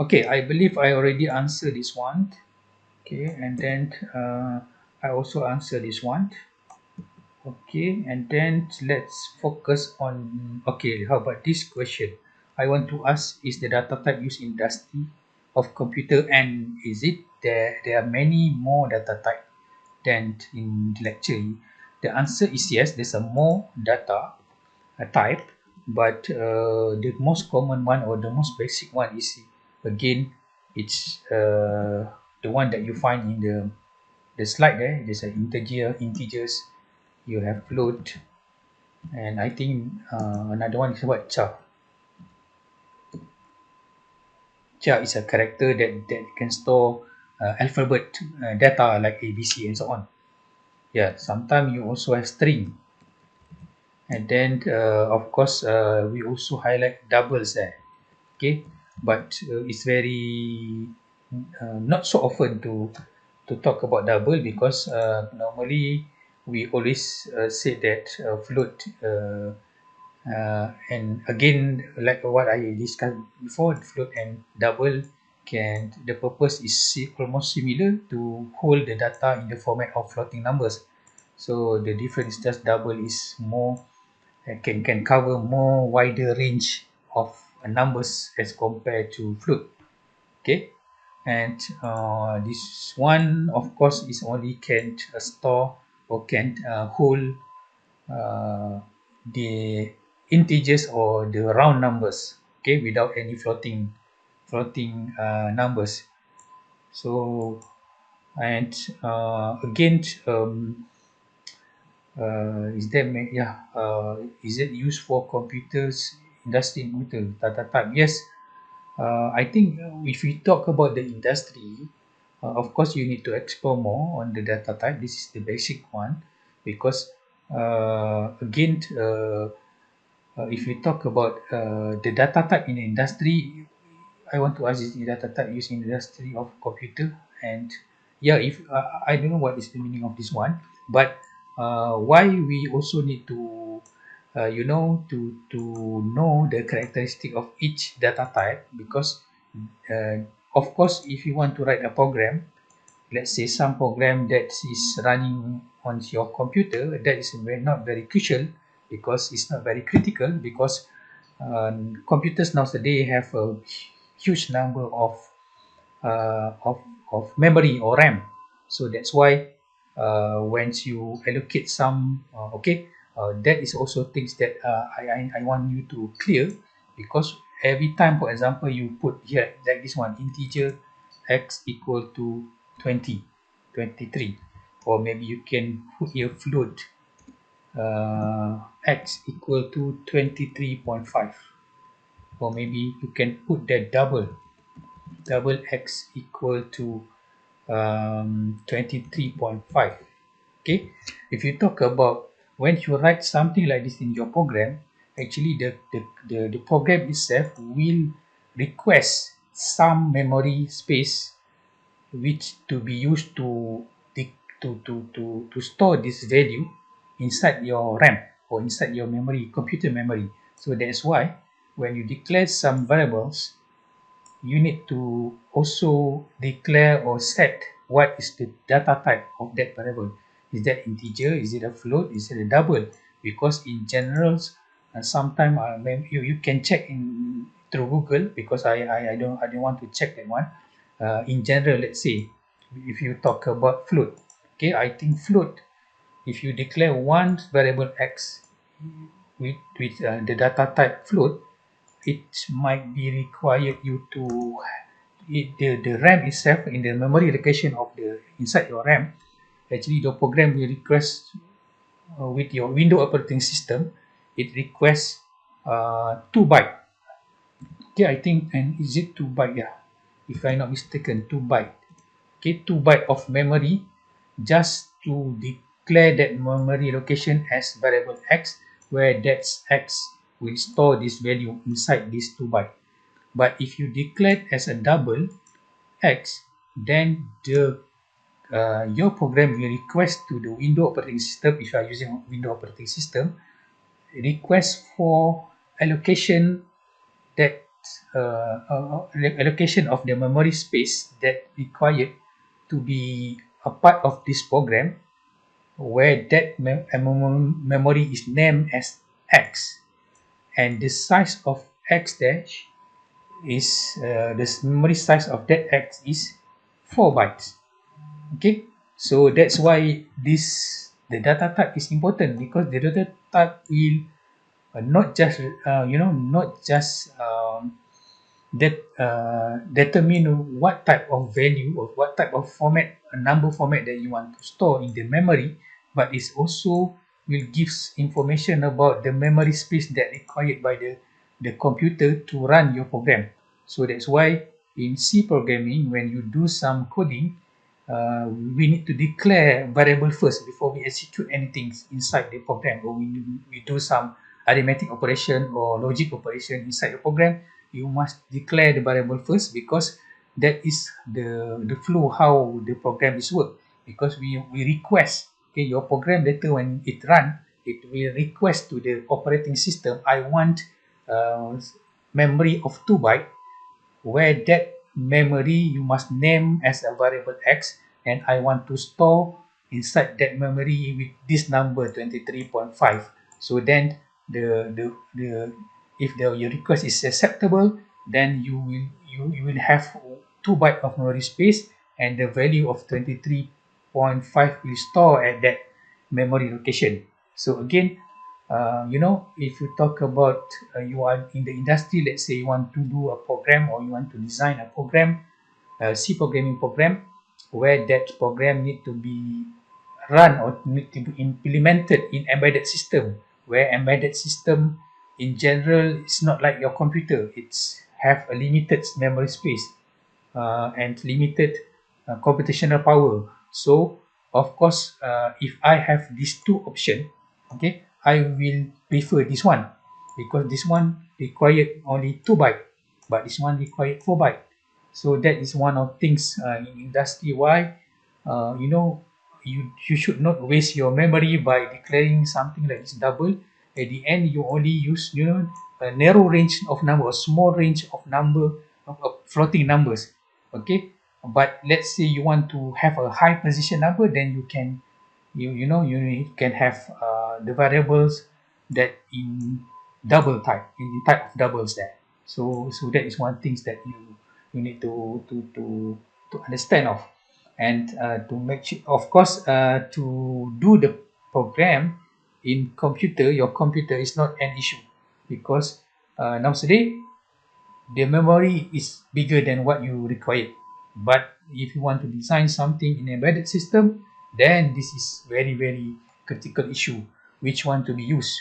Okay, I believe I already answered this one. Okay, and then I also answer this one. Okay, and then let's focus on, okay, how about this question? I want to ask, is the data type used in industry of computer, and is it there are many more data type than in lecture? The answer is yes, there's a more data type, but the most common one or the most basic one is, again, it's the one that you find in the slide there. There's an integers, you have float, and I think another one is what, char. Char is a character that can store alphabet data like ABC and so on. Yeah, sometimes you also have string, and then of course we also highlight doubles there. Okay, but it's very not so often to talk about double, because normally we always say that float, and again, like what I discussed before, float and double can, the purpose is almost similar, to hold the data in the format of floating numbers. So the difference is just double is more, can cover more wider range of numbers as compared to float. Okay, and this one of course is only can store or can hold the integers or the round numbers, okay, without any floating numbers. So, and again, is it used for computers industry computer data type? Yes. I think if we talk about the industry, of course you need to explore more on the data type. This is the basic one, because again, if we talk about the data type in the industry, I want to ask, is the data type used in the industry of computer? And yeah, if I don't know what is the meaning of this one, but why we also need to to know the characteristic of each data type, because of course if you want to write a program, let's say some program that is running on your computer, that is not very crucial, because it's not very critical, because computers nowadays have a huge number of uh, of, memory or RAM. So that's why once you allocate some, that is also things that I want you to clear, because every time, for example, you put here like this one, integer x equal to 20, 23, or maybe you can put here float x equal to 23.5, or maybe you can put that double x equal to 23.5. Okay, if you talk about when you write something like this in your program, actually the program itself will request some memory space, which to be used to to store this value inside your RAM or inside your memory, computer memory. So that's why when you declare some variables, you need to also declare or set what is the data type of that variable. Is that integer? Is it a float? Is it a double? Because in general, sometimes you can check in through Google, because I don't want to check that one. In general, let's say if you talk about float, okay, I think float, if you declare one variable x with the data type float, it might be required you to the RAM itself, in the memory location of the inside your RAM. Actually, the program will request with your Windows operating system, it requests 2 byte. Okay, I think, and is it 2 byte? Yeah, if I'm not mistaken, 2 byte. Okay, 2 byte of memory, just to declare that memory location as variable x, where that's x will store this value inside this 2 byte. But if you declare as a double x, then the your program will request to the Windows operating system, if you are using Windows operating system, request for allocation that allocation of the memory space that required to be a part of this program, where that memory is named as X, and the size of X dash is the memory size of that X is 4 bytes. Okay, so that's why the data type is important, because the data type will not just not just that determine what type of value or what type of format, a number format that you want to store in the memory, but it also will gives information about the memory space that required by the computer to run your program. So that's why in C programming, when you do some coding, we need to declare variable first before we execute anything inside the program, or we do some arithmetic operation or logic operation inside the program. You must declare the variable first, because that is the flow how the program is work. Because we request, okay, your program later when it run, it will request to the operating system, I want memory of 2 byte, where that memory you must name as a variable X, and I want to store inside that memory with this number 23.5. So then the if your request is acceptable, then you will have 2 byte of memory space, and the value of 23.5 will store at that memory location. So again, if you talk about you are in the industry, let's say you want to do a program or you want to design a program, a C programming program, where that program need to be run or need to be implemented in embedded system, where embedded system in general is not like your computer. It's have a limited memory space and limited computational power. So of course, if I have these two options, okay, I will prefer this one, because this one required only 2 byte, but this one required 4 byte. So that is one of things in industry why you should not waste your memory by declaring something like this double. At the end, you only use a narrow range of number, a small range of number of floating numbers. Okay, but let's say you want to have a high precision number, then you can have the variables that in double type, in type of doubles there. So that is one things that you need to understand of. And to make sure, of course, to do the program in computer, your computer is not an issue, because nowadays the memory is bigger than what you require. But if you want to design something in embedded system, then this is very critical issue, which one to be used.